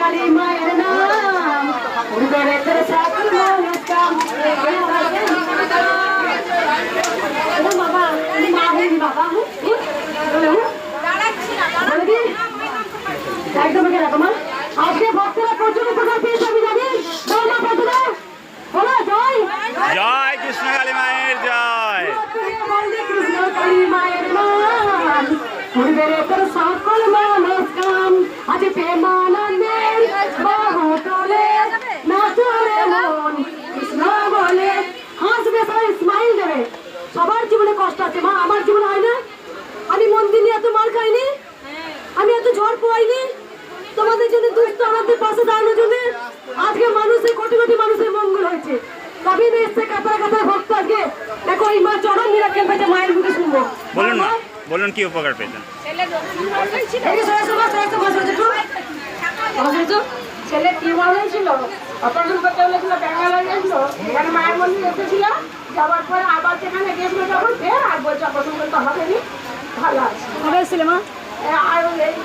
কালী মায়ের নাম পূর্বের তোর সকল মনস্কাম বাবা তুমি মা হইনি বাবা একদম তোমার আজকে ভক্তরা প্রচুর উপকার পেয়েছে আমি জানি বলনা প্রথমে বলো জয় জয় কৃষ্ণ কালী মায়ের জয়। কৃষ্ণ কালী মায়ের নাম পূর্বের তোর সকল মনস্কাম আজ প্রেমানন্দের বাহু তোলে নাচরে মন কৃষ্ণ বলে হাসবে সবাই স্মাইল দেবে। সবার জীবনে কষ্ট আছে মা, আমার জীবনে হয় না? আমি মন্দির নিয়ে এত মার খাইনি, আমি এত ঝড় পোয়াইনি তোমাদের জন্য, দুস্থ আমাদের পাশে দাঁড়ানোর জন্য। আজকে মানুষের কোটি কোটি মানুষের মঙ্গল হয়েছে, তবেই তো এসছে কাতার কাতার ভক্ত। আজকে দেখো এই মা চরণ মিরাক্কেল পেয়েছে, মায়ের মুখে শুনবো। বলুন না, বলুন কি উপকার পেয়েছেন? ছেলে টিউমার হয়েছিল, অপারেশন করতে বলেছিল, ব্যাঙ্গালোর গেছিল, এখানে মায়ের মন্দির এসেছিল, যাওয়ার পরে আবার যেখানে গেছিল যখন ফের আর বলছে অপারেশন করতে হবে নি, ভালো আছে। কবে এসেছিল মা? আর এই